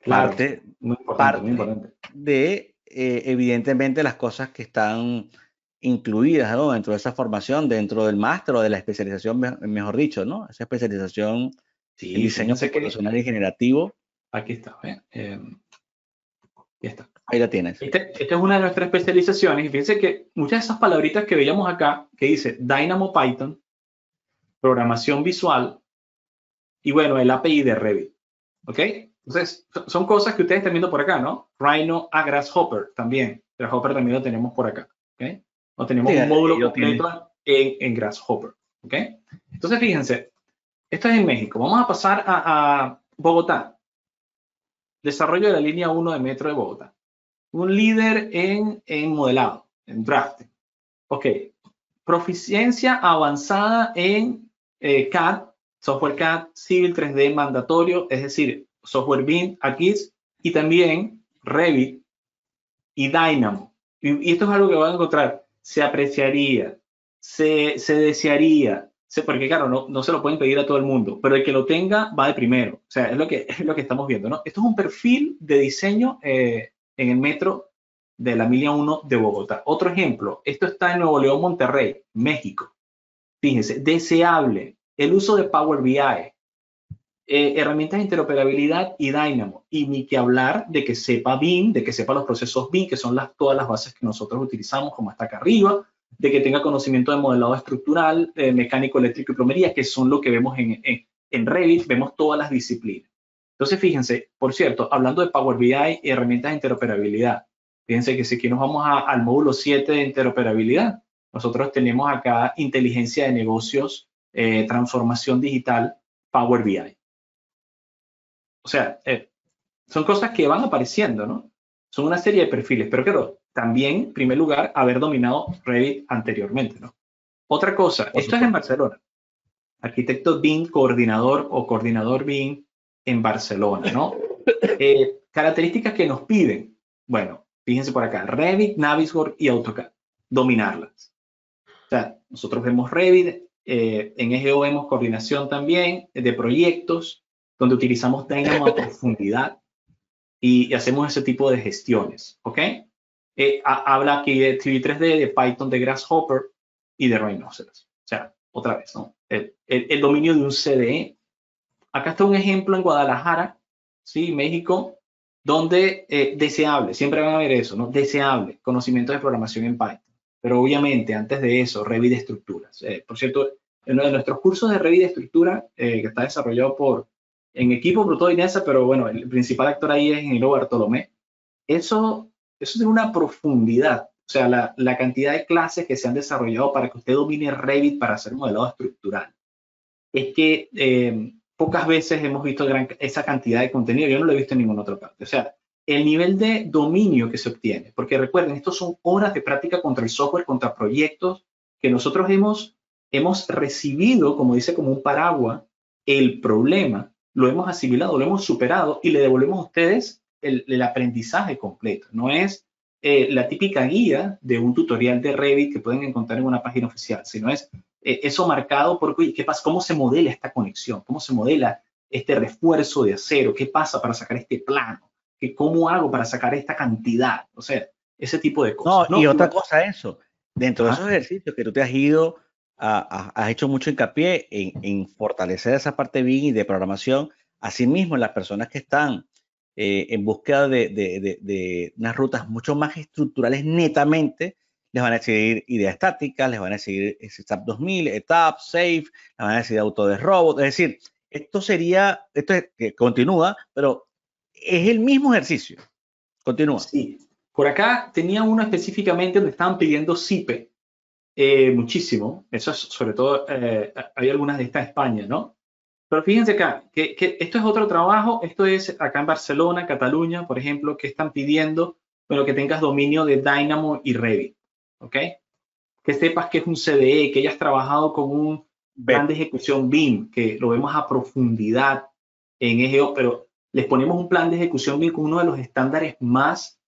claro, parte muy importante. de, evidentemente, las cosas que están incluidas, ¿no?, dentro de esa formación, dentro del máster o de la especialización, mejor dicho, ¿no? Esa especialización en diseño computacional y generativo. Aquí está, ya está. Ahí la tienes. Esta es una de nuestras especializaciones y fíjense que muchas de esas palabritas que veíamos acá, que dice Dynamo Python, programación visual y bueno, el API de Revit. ¿Ok? Entonces, son cosas que ustedes están viendo por acá, ¿no? Rhino a Grasshopper también. Grasshopper también lo tenemos por acá. ¿Ok? O tenemos un módulo completo en Grasshopper. ¿Ok? Entonces, fíjense, esto es en México. Vamos a pasar a Bogotá. Desarrollo de la línea 1 de metro de Bogotá. Un líder en modelado, en drafting. Ok. Proficiencia avanzada en CAD, software CAD, Civil 3D mandatorio, es decir, software BIM, ArcGIS y también Revit y Dynamo. Y esto es algo que van a encontrar. Se apreciaría, se desearía, porque claro, no se lo pueden pedir a todo el mundo, pero el que lo tenga va de primero. O sea, es lo que estamos viendo, ¿no? Esto es un perfil de diseño en el metro de la Milla 1 de Bogotá. Otro ejemplo, esto está en Nuevo León, Monterrey, México. Fíjense, deseable el uso de Power BI, herramientas de interoperabilidad y Dynamo. Y ni que hablar de que sepa BIM, de que sepa los procesos BIM, que son todas las bases que nosotros utilizamos, como está acá arriba, de que tenga conocimiento de modelado estructural, mecánico, eléctrico y plomería, que son lo que vemos en Revit, vemos todas las disciplinas. Entonces, fíjense, por cierto, hablando de Power BI y herramientas de interoperabilidad, fíjense que si aquí nos vamos al módulo 7 de interoperabilidad, nosotros tenemos acá inteligencia de negocios, transformación digital, Power BI. O sea, son cosas que van apareciendo, ¿no? Son una serie de perfiles, pero claro, también, en primer lugar, haber dominado Revit anteriormente, ¿no? Otra cosa, esto es en Barcelona. Arquitecto BIM, coordinador o coordinador BIM en Barcelona, ¿no? Características que nos piden. Bueno, fíjense por acá, Revit, Navisworks y AutoCAD. Dominarlas. O sea, nosotros vemos Revit, en EGO vemos coordinación también de proyectos, donde utilizamos Dynamo a profundidad y hacemos ese tipo de gestiones, ¿ok? Habla aquí de TV 3D, de Python, de Grasshopper y de Rhinoceros. O sea, otra vez, ¿no? El dominio de un CDE. Acá está un ejemplo en Guadalajara, ¿sí? México, donde deseable, siempre van a ver eso, ¿no? Deseable, conocimiento de programación en Python. Pero obviamente, antes de eso, Revit de estructuras. Por cierto, en uno de nuestros cursos de Revit de estructura, que está desarrollado en equipo por toda INESA, pero bueno, el principal actor ahí es Ingeniero Bartolomé. Eso tiene una profundidad. O sea, la cantidad de clases que se han desarrollado para que usted domine Revit para hacer modelado estructural. Es que pocas veces hemos visto esa cantidad de contenido. Yo no lo he visto en ninguna otra parte. O sea, el nivel de dominio que se obtiene, porque recuerden, estos son horas de práctica contra el software, contra proyectos que nosotros hemos recibido, como dice, como un paraguas, el problema, lo hemos asimilado, lo hemos superado y le devolvemos a ustedes el aprendizaje completo. No es la típica guía de un tutorial de Revit que pueden encontrar en una página oficial, sino es eso marcado por ¿qué pasa? ¿Cómo se modela esta conexión? ¿Cómo se modela este refuerzo de acero? ¿Qué pasa para sacar este plano? ¿Cómo hago para sacar esta cantidad? O sea, ese tipo de cosas. No, y otra cosa, eso, dentro de esos ejercicios que tú te has ido, has hecho mucho hincapié en fortalecer esa parte BIM y de programación. Asimismo, las personas que están en búsqueda de unas rutas mucho más estructurales netamente, les van a seguir ideas estáticas, les van a seguir SAP 2000, ETAP, SAFE, les van a seguir Autodesk Robot. Es decir, esto es que continúa, pero es el mismo ejercicio. Continúa. Sí. Por acá tenía uno específicamente donde estaban pidiendo CIPE muchísimo. Eso es, sobre todo, hay algunas de estas en España, ¿no? Pero fíjense acá, que esto es otro trabajo. Esto es acá en Barcelona, Cataluña, por ejemplo, que están pidiendo, bueno, que tengas dominio de Dynamo y Revit, ¿ok? Que sepas que es un CDE, que hayas trabajado con un plan de ejecución BIM, que lo vemos a profundidad en EGO, pero les ponemos un plan de ejecución BIM con uno de los estándares más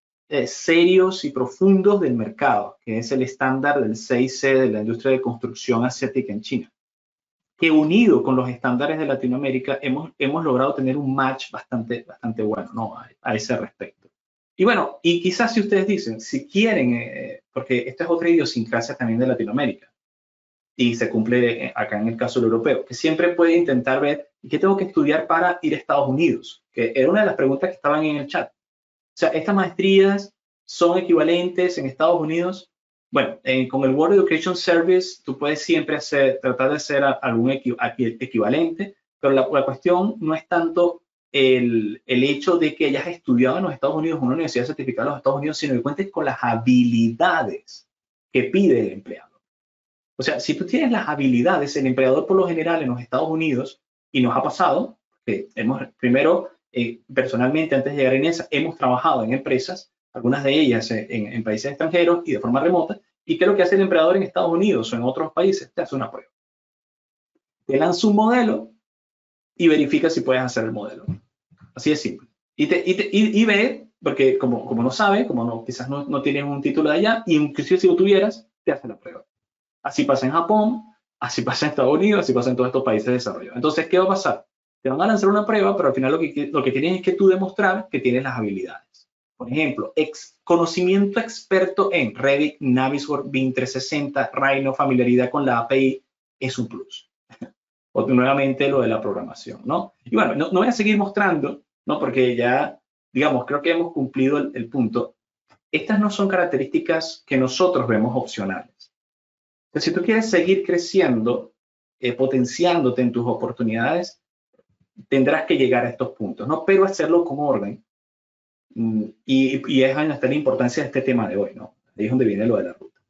serios y profundos del mercado, que es el estándar del 6C de la industria de construcción asiática en China, que unido con los estándares de Latinoamérica hemos logrado tener un match bastante bueno, ¿no? A ese respecto. Y bueno, y quizás si ustedes dicen, si quieren, porque esta es otra idiosincrasia también de Latinoamérica, y se cumple acá en el caso del europeo, que siempre puede intentar ver qué tengo que estudiar para ir a Estados Unidos, que era una de las preguntas que estaban en el chat. O sea, ¿estas maestrías son equivalentes en Estados Unidos? Bueno, con el World Education Service tú puedes siempre tratar de hacer algún equivalente, pero la cuestión no es tanto el hecho de que hayas estudiado en los Estados Unidos, en una universidad certificada en los Estados Unidos, sino que cuentes con las habilidades que pide el empleado. O sea, si tú tienes las habilidades, el empleador por lo general en los Estados Unidos, y nos ha pasado, que primero, personalmente, antes de llegar a INESA, hemos trabajado en empresas, algunas de ellas en países extranjeros y de forma remota, y ¿qué es lo que hace el empleador en Estados Unidos o en otros países? Te hace una prueba. Te lanza un modelo y verifica si puedes hacer el modelo. Así de simple. Y ve, porque como no sabe, quizás no tienes un título de allá, y inclusive si lo tuvieras, te hace la prueba. Así pasa en Japón, así pasa en Estados Unidos, así pasa en todos estos países de desarrollo. Entonces, ¿qué va a pasar? Te van a lanzar una prueba, pero al final lo que tienes es que tú demostrar que tienes las habilidades. Por ejemplo, conocimiento experto en Revit, Navisworks, BIM 360, Rhino, familiaridad con la API, es un plus. O nuevamente lo de la programación, ¿no? Y bueno, no voy a seguir mostrando, ¿no? Porque ya, digamos, creo que hemos cumplido el punto. Estas no son características que nosotros vemos opcionales. Entonces, si tú quieres seguir creciendo, potenciándote en tus oportunidades, tendrás que llegar a estos puntos, ¿no? Pero hacerlo con orden. Y es donde está la importancia de este tema de hoy, ¿no? Ahí es donde viene lo de la ruta.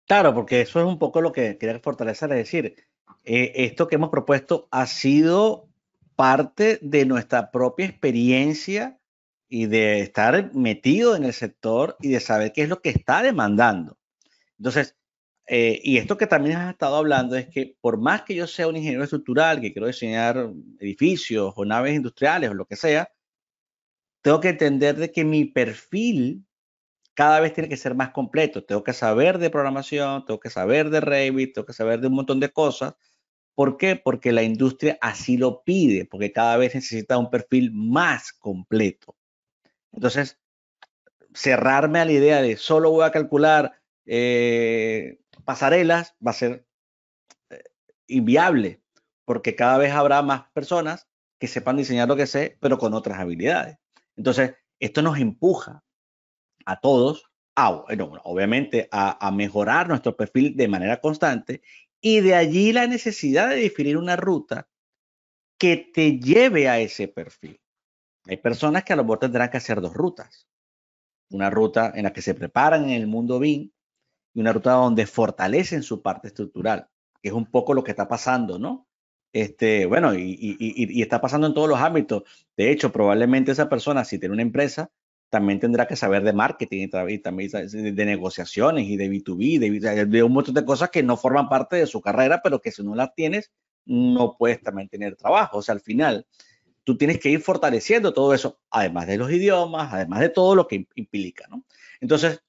Claro, porque eso es un poco lo que quería fortalecer, es decir, esto que hemos propuesto ha sido parte de nuestra propia experiencia y de estar metido en el sector y de saber qué es lo que está demandando. Entonces, y esto que también has estado hablando es que por más que yo sea un ingeniero estructural, que quiero diseñar edificios o naves industriales o lo que sea, tengo que entender de que mi perfil cada vez tiene que ser más completo. Tengo que saber de programación, tengo que saber de Revit, tengo que saber de un montón de cosas. ¿Por qué? Porque la industria así lo pide, porque cada vez necesita un perfil más completo. Entonces, cerrarme a la idea de solo voy a calcular pasarelas va a ser inviable, porque cada vez habrá más personas que sepan diseñar lo que sé, pero con otras habilidades. Entonces, esto nos empuja a todos, obviamente, a mejorar nuestro perfil de manera constante, y de allí la necesidad de definir una ruta que te lleve a ese perfil. Hay personas que a lo mejor tendrán que hacer dos rutas. Una ruta en la que se preparan en el mundo BIM y una ruta donde fortalecen su parte estructural, que es un poco lo que está pasando, ¿no? Bueno, y está pasando en todos los ámbitos. De hecho, probablemente esa persona, si tiene una empresa, también tendrá que saber de marketing y también de negociaciones y de B2B, de un montón de cosas que no forman parte de su carrera, pero que si no las tienes, no puedes también tener trabajo. O sea, al final, tú tienes que ir fortaleciendo todo eso, además de los idiomas, además de todo lo que implica, ¿no? Entonces,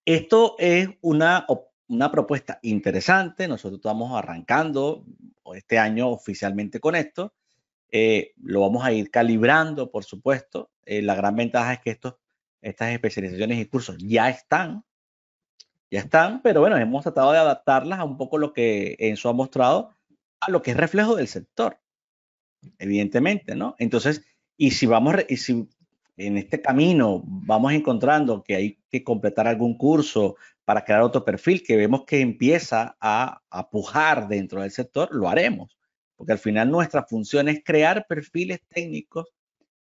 esto es una propuesta interesante. Nosotros estamos arrancando este año oficialmente con esto. Lo vamos a ir calibrando, por supuesto. La gran ventaja es que estas especializaciones y cursos ya están, pero bueno, hemos tratado de adaptarlas a un poco lo que Enzo ha mostrado, a lo que es reflejo del sector, evidentemente, ¿no? Entonces, y si en este camino vamos encontrando que hay que completar algún curso para crear otro perfil que vemos que empieza a pujar dentro del sector, lo haremos. Porque al final nuestra función es crear perfiles técnicos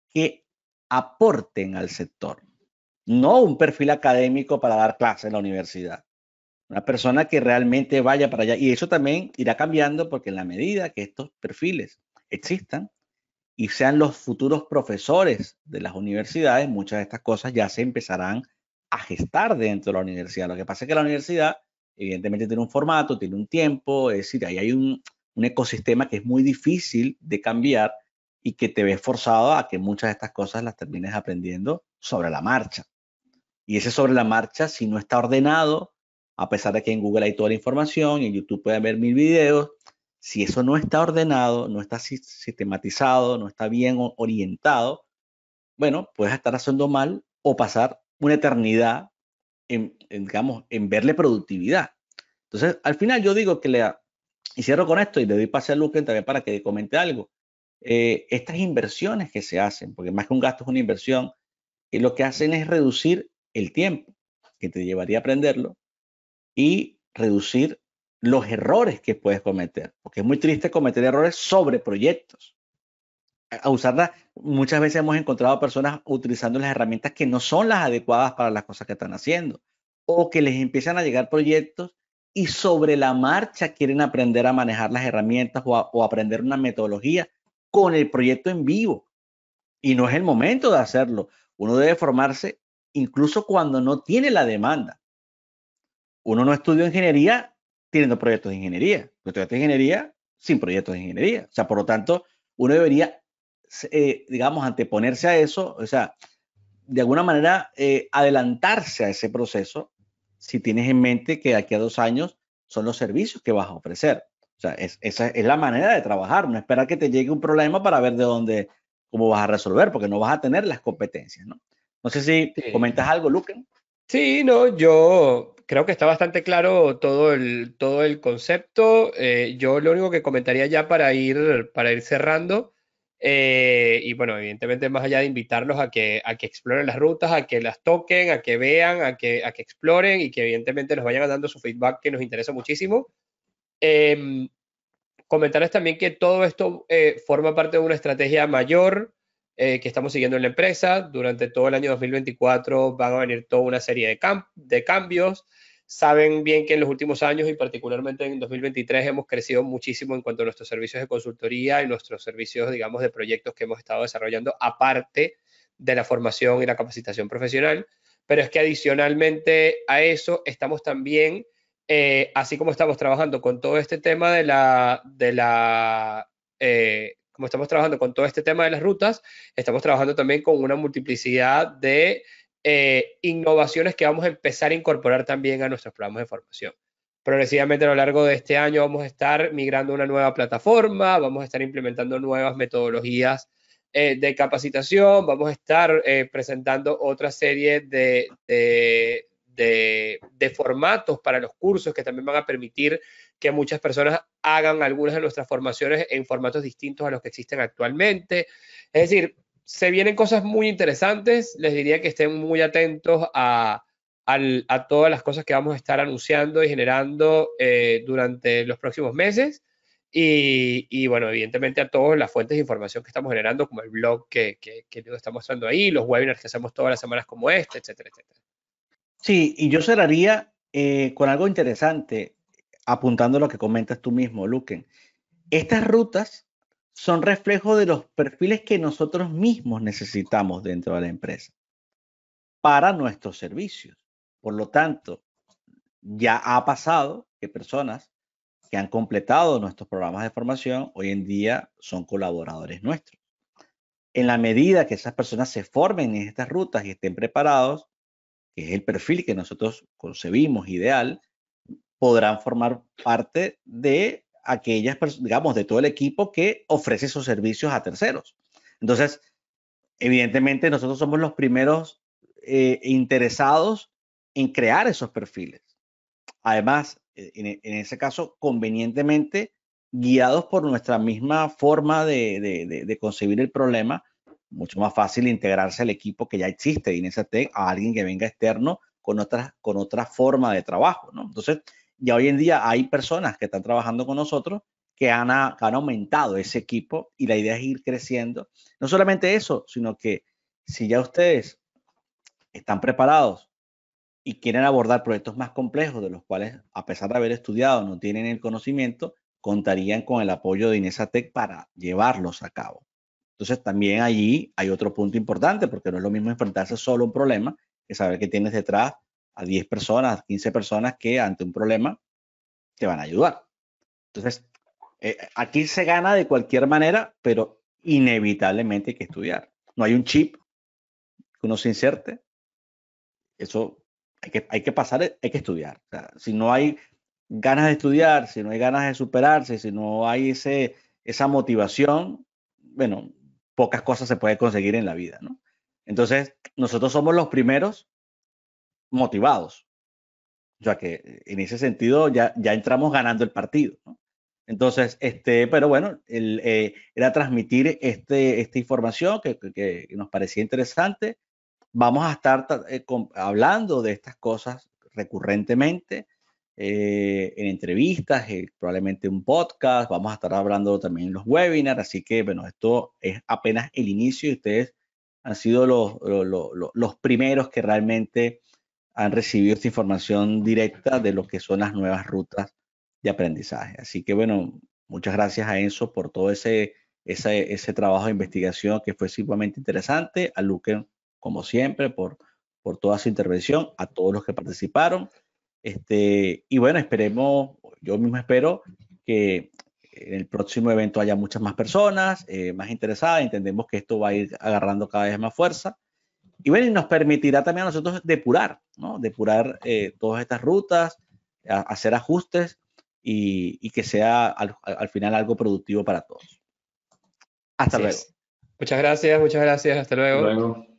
que aporten al sector. No un perfil académico para dar clases en la universidad. Una persona que realmente vaya para allá. Y eso también irá cambiando porque en la medida que estos perfiles existan, y sean los futuros profesores de las universidades, muchas de estas cosas ya se empezarán a gestar dentro de la universidad. Lo que pasa es que la universidad, evidentemente, tiene un formato, tiene un tiempo, es decir, ahí hay un ecosistema que es muy difícil de cambiar y que te ves forzado a que muchas de estas cosas las termines aprendiendo sobre la marcha. Y ese sobre la marcha, si no está ordenado, a pesar de que en Google hay toda la información y en YouTube pueden ver 1000 videos, si eso no está ordenado, no está sistematizado, no está bien orientado, bueno, puedes estar haciendo mal o pasar una eternidad digamos, en verle productividad. Entonces, al final yo digo que y cierro con esto y le doy pase a Luquen también para que comente algo. Estas inversiones que se hacen, porque más que un gasto es una inversión, lo que hacen es reducir el tiempo que te llevaría a aprenderlo y reducir los errores que puedes cometer, porque es muy triste cometer errores sobre proyectos. A usarlas, muchas veces hemos encontrado personas utilizando las herramientas que no son las adecuadas para las cosas que están haciendo, o que les empiezan a llegar proyectos y sobre la marcha quieren aprender a manejar las herramientas o aprender una metodología con el proyecto en vivo. Y no es el momento de hacerlo. Uno debe formarse incluso cuando no tiene la demanda. Uno no estudia ingeniería teniendo proyectos de ingeniería. Proyectos de ingeniería sin proyectos de ingeniería. O sea, por lo tanto, uno debería, digamos, anteponerse a eso. O sea, de alguna manera, adelantarse a ese proceso si tienes en mente que de aquí a 2 años son los servicios que vas a ofrecer. O sea, esa es la manera de trabajar. No esperar que te llegue un problema para ver cómo vas a resolver, porque no vas a tener las competencias, ¿no? No sé si comentas algo, Luquen. Sí, no, yo creo que está bastante claro todo el concepto. Yo lo único que comentaría ya para ir cerrando, y bueno, evidentemente más allá de invitarlos a que exploren las rutas, a que las toquen, a que vean, a que exploren y que evidentemente nos vayan dando su feedback que nos interesa muchísimo. Comentarles también que todo esto forma parte de una estrategia mayor que estamos siguiendo en la empresa. Durante todo el año 2024 van a venir toda una serie de cambios. Saben bien que en los últimos años y particularmente en 2023 hemos crecido muchísimo en cuanto a nuestros servicios de consultoría y nuestros servicios, digamos, de proyectos que hemos estado desarrollando aparte de la formación y la capacitación profesional. Pero es que adicionalmente a eso estamos también así como estamos trabajando con todo este tema como estamos trabajando con todo este tema de las rutas, estamos trabajando también con una multiplicidad de innovaciones que vamos a empezar a incorporar también a nuestros programas de formación. Progresivamente a lo largo de este año vamos a estar migrando a una nueva plataforma, vamos a estar implementando nuevas metodologías de capacitación, vamos a estar presentando otra serie de formatos para los cursos que también van a permitir que muchas personas hagan algunas de nuestras formaciones en formatos distintos a los que existen actualmente. Es decir, se vienen cosas muy interesantes. Les diría que estén muy atentos a todas las cosas que vamos a estar anunciando y generando durante los próximos meses. Y bueno, evidentemente a todas las fuentes de información que estamos generando, como el blog que Leo está mostrando ahí, los webinars que hacemos todas las semanas como este, etcétera, etcétera. Sí, y yo cerraría con algo interesante, apuntando a lo que comentas tú mismo, Luquen. Estas rutas son reflejo de los perfiles que nosotros mismos necesitamos dentro de la empresa para nuestros servicios. Por lo tanto, ya ha pasado que personas que han completado nuestros programas de formación hoy en día son colaboradores nuestros. En la medida que esas personas se formen en estas rutas y estén preparados, que es el perfil que nosotros concebimos ideal, podrán formar parte de aquellas personas, digamos, de todo el equipo que ofrece esos servicios a terceros. Entonces, evidentemente, nosotros somos los primeros interesados en crear esos perfiles. Además, en ese caso, convenientemente guiados por nuestra misma forma de concebir el problema, mucho más fácil integrarse al equipo que ya existe de Inesatec a alguien que venga externo con otra forma de trabajo, ¿no? Entonces, ya hoy en día hay personas que están trabajando con nosotros que han aumentado ese equipo y la idea es ir creciendo. No solamente eso, sino que si ya ustedes están preparados y quieren abordar proyectos más complejos de los cuales, a pesar de haber estudiado, no tienen el conocimiento, contarían con el apoyo de Inesatec para llevarlos a cabo. Entonces, también allí hay otro punto importante, porque no es lo mismo enfrentarse solo a un problema que saber que tienes detrás a 10 personas, 15 personas que ante un problema te van a ayudar. Entonces, aquí se gana de cualquier manera, pero inevitablemente hay que estudiar. No hay un chip que uno se inserte eso hay que pasar, hay que estudiar. O sea, si no hay ganas de estudiar, si no hay ganas de superarse, si no hay esa motivación, bueno, pocas cosas se pueden conseguir en la vida, ¿no? Entonces, nosotros somos los primeros motivados. O sea que en ese sentido ya entramos ganando el partido, ¿no? Entonces, pero bueno, era transmitir esta información que nos parecía interesante. Vamos a estar hablando de estas cosas recurrentemente en entrevistas, probablemente un podcast. Vamos a estar hablando también en los webinars. Así que, bueno, esto es apenas el inicio y ustedes han sido los primeros que realmente han recibido esta información directa de lo que son las nuevas rutas de aprendizaje. Así que, bueno, muchas gracias a Enzo por todo ese trabajo de investigación que fue sumamente interesante, a Luque, como siempre, por toda su intervención, a todos los que participaron. Y bueno, esperemos, yo mismo espero que en el próximo evento haya muchas más personas más interesadas. Entendemos que esto va a ir agarrando cada vez más fuerza. Y bueno, y nos permitirá también a nosotros depurar, ¿no? Depurar todas estas rutas, hacer ajustes y que sea al final algo productivo para todos. Hasta luego. Muchas gracias, hasta luego. Hasta luego.